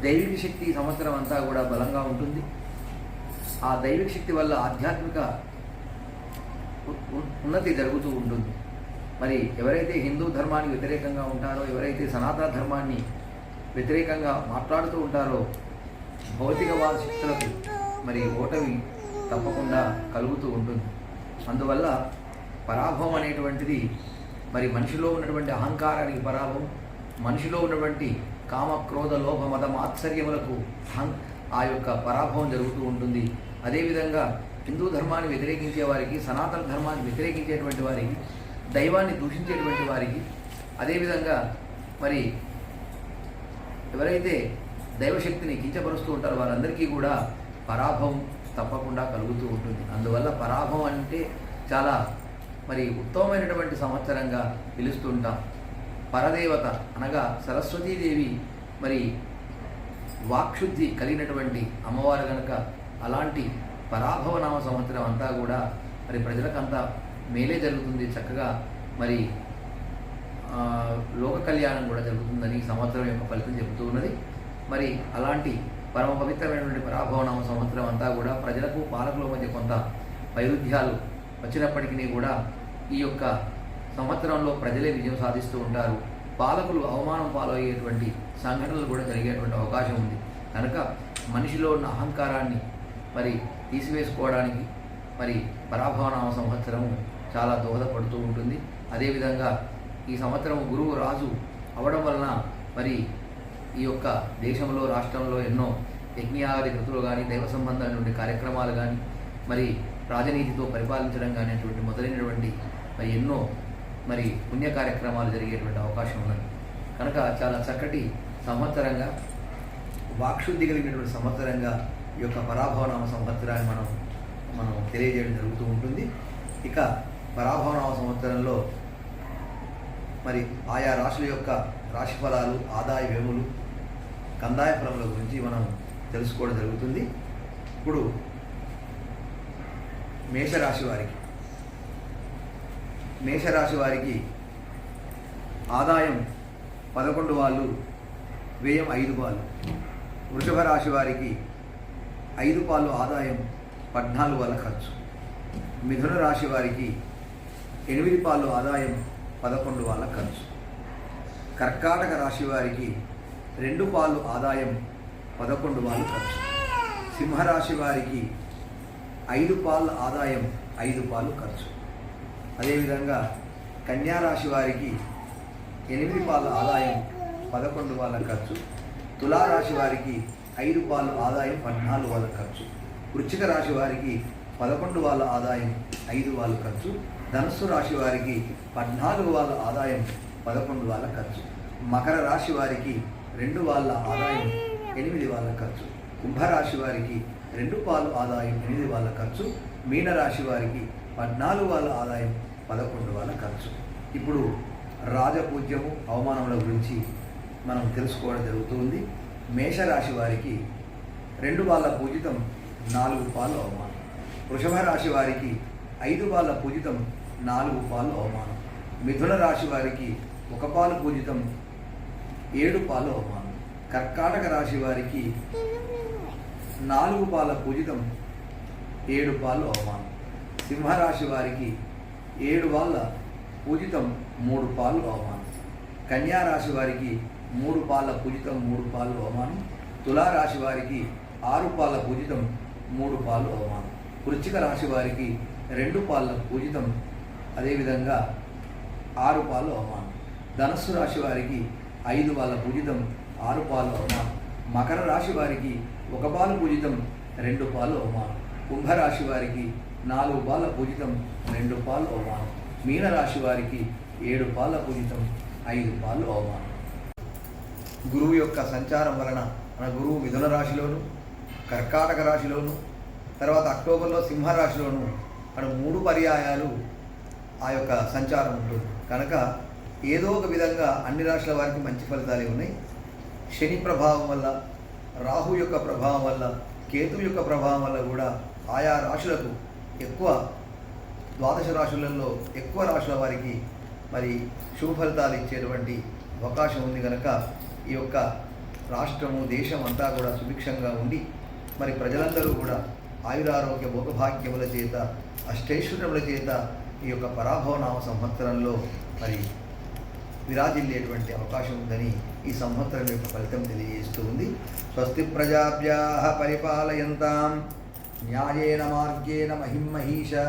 దైవిక శక్తి ఈ సంవత్సరం అంతా కూడా బలంగా ఉంటుంది. ఆ దైవిక శక్తి వల్ల ఆధ్యాత్మిక ఉన్నతి జరుగుతూ ఉంటుంది. మరి ఎవరైతే హిందూ ధర్మానికి వ్యతిరేకంగా ఉంటారో, ఎవరైతే సనాతన ధర్మాన్ని వ్యతిరేకంగా మాట్లాడుతూ ఉంటారో, భౌతికవాద శక్తులకు మరి ఓటమి తప్పకుండా కలుగుతూ ఉంటుంది. అందువల్ల పరాభవం అనేటువంటిది మరి మనిషిలో ఉన్నటువంటి అహంకారానికి పరాభవం, మనిషిలో ఉన్నటువంటి కామ క్రోధ లోభ మద మాత్సర్యములకు ఆ యొక్క పరాభవం జరుగుతూ ఉంటుంది. అదేవిధంగా హిందూ ధర్మాన్ని వ్యతిరేకించే వారికి, సనాతన ధర్మాన్ని వ్యతిరేకించేటువంటి వారికి, దైవాన్ని దూషించేటువంటి వారికి, అదేవిధంగా మరి ఎవరైతే దైవశక్తిని కించపరుస్తూ ఉంటారో వారందరికీ కూడా పరాభవం తప్పకుండా కలుగుతూ ఉంటుంది. అందువల్ల పరాభవం అంటే చాలా మరి ఉత్తమమైనటువంటి సంవత్సరంగా పిలుస్తుంటాం. పరదేవత అనగా సరస్వతీదేవి మరి వాక్శుద్ధి కలిగినటువంటి అమ్మవారు కనుక అలాంటి పరాభవనామ సంవత్సరం అంతా కూడా మరి ప్రజలకంతా మేలే జరుగుతుంది. చక్కగా మరి లోక కళ్యాణం కూడా జరుగుతుందని ఈ సంవత్సరం యొక్క ఫలితం చెబుతూ ఉన్నది. మరి అలాంటి పరమ పవిత్రమైనటువంటి పరాభవనామ సంవత్సరం అంతా కూడా ప్రజలకు పాలకుల మధ్య కొంత వైరుధ్యాలు వచ్చినప్పటికీ కూడా ఈ యొక్క సంవత్సరంలో ప్రజలే విజయం సాధిస్తూ ఉంటారు. పాలకులు అవమానం పాలయ్యేటువంటి సంఘటనలు కూడా జరిగేటువంటి అవకాశం ఉంది. కనుక మనిషిలో ఉన్న అహంకారాన్ని మరి తీసివేసుకోవడానికి మరి పరాభవనామ సంవత్సరము చాలా దోహదపడుతూ ఉంటుంది. అదేవిధంగా ఈ సంవత్సరం గురువు రాజు అవడం వలన మరి ఈ యొక్క దేశంలో, రాష్ట్రంలో ఎన్నో యజ్ఞాది కృతులు కానీ, దైవ సంబంధమైనటువంటి కార్యక్రమాలు కానీ, మరి రాజనీతితో పరిపాలించడం కానీ అటువంటి మొదలైనటువంటి మరి ఎన్నో మరి పుణ్య కార్యక్రమాలు జరిగేటువంటి అవకాశం ఉన్నది. కనుక చాలా చక్కటి సంవత్సరంగా, వాక్శుద్ధి కలిగినటువంటి సంవత్సరంగా ఈ యొక్క పరాభవనామ సంవత్సరాన్ని మనం తెలియజేయడం జరుగుతూ ఉంటుంది. ఇక పరాభవనామ సంవత్సరంలో మరి ఆయా రాశుల యొక్క రాశిఫలాలు, ఆదాయ వ్యయములు, కందాయ ఫలముల గురించి మనం తెలుసుకోవడం జరుగుతుంది. ఇప్పుడు మేషరాశి వారికి ఆదాయం 11 వాళ్ళు, వ్యయం 5 పాలు. వృషభ రాశి వారికి 5 పాలు ఆదాయం, 14 వాళ్ళ ఖర్చు. మిథున రాశి వారికి 8 పాలు ఆదాయం, 11 వాళ్ళ ఖర్చు. కర్కాటక రాశి వారికి 2 పాలు ఆదాయం, 11 వాళ్ళ ఖర్చు. సింహరాశి వారికి 5 పాలు ఆదాయం, 5 పాలు ఖర్చు. అదేవిధంగా కన్యారాశి వారికి 8 పాలు ఆదాయం, 11 వాళ్ళ ఖర్చు. తులారాశి వారికి 5 పాలు ఆదాయం, 14 వాళ్ళ ఖర్చు. వృశ్చిక రాశి వారికి 11 వాళ్ళ ఆదాయం, 5 వాళ్ళ ఖర్చు. ధనుస్సు రాశి వారికి 14 వాళ్ళ ఆదాయం, 11 వాళ్ళ ఖర్చు. మకర రాశి వారికి 2 వాళ్ళ ఆదాయం, 8 వాళ్ళ ఖర్చు. కుంభరాశి వారికి 2 పాలు ఆదాయం, 8 వాళ్ళ ఖర్చు. మీనరాశి వారికి 14 వాళ్ళ ఆదాయం, 11 వాళ్ళ ఖర్చు. ఇప్పుడు రాజపూజ్యము, అవమానముల గురించి మనం తెలుసుకోవడం జరుగుతుంది. మేషరాశి వారికి 2 వాళ్ళ పూజితం, 4 పాలు అవమానం. వృషభ రాశి వారికి 5 వాళ్ళ పూజితం, 4 పాలు అవమానం. మిథున రాశి వారికి 1 పాలు పూజితం, 7 పాలు అవమానం. కర్కాటక రాశి వారికి 4 పాల పూజితం, 7 పాలు అవమానం. సింహరాశి వారికి 7 వాళ్ళ పూజితం, 3 పాలు అవమానం. కన్యారాశి వారికి 3 పాల పూజితం, 3 పాలు అవమానం. తులారాశి వారికి 6 పాల పూజితం, 3 పాలు అవమానం. వృశ్చిక రాశి వారికి 2 పాల పూజితం, అదేవిధంగా 6 పాలు అవమానం. ధనస్సు రాశి వారికి 5 వాళ్ళ పూజితం, 6 పాలు అవమానం. మకర రాశి వారికి 1 పాలు పూజితం, 2 పాలు అవమానం. కుంభరాశి వారికి 4 పాల పూజితం, 2 పాలు అవమానం. మీనరాశి వారికి 7 పాల పూజితం, 5 పాలు అవమానం. గురువు యొక్క సంచారం వలన మన గురువు మిథున రాశిలోను, కర్కాటక రాశిలోను, తర్వాత అక్టోబర్లో సింహరాశిలోను మన 3 పర్యాయాలు ఆ యొక్క సంచారం ఉంటుంది. కనుక ఏదో ఒక విధంగా అన్ని రాశుల వారికి మంచి ఫలితాలే ఉన్నాయి. శని ప్రభావం వల్ల, రాహు యొక్క ప్రభావం వల్ల, కేతు యొక్క ప్రభావం వల్ల కూడా ఆయా రాశులకు ఎక్కువ, ద్వాదశ రాశులలో ఎక్కువ రాశుల వారికి మరి శుభ ఫలితాలు ఇచ్చేటువంటి అవకాశం ఉంది. కనుక ఈ యొక్క రాష్ట్రము దేశం అంతా కూడా సుభిక్షంగా ఉండి మరి ప్రజలందరూ కూడా ఆయురారోగ్య భోగభాగ్యముల చేత అష్టైశ్వర్యముల చేత ఈ యొక్క పరాభవనామ సంవత్సరంలో మరి విరాజిల్లేటువంటి అవకాశం ఉందని ఈ సంవత్సరం యొక్క ఫలితం తెలియజేస్తూ ఉంది. స్వస్తి ప్రజాభ్యాః పరిపాలయంతాం న్యాయేన మార్గేణ మహిమహీషా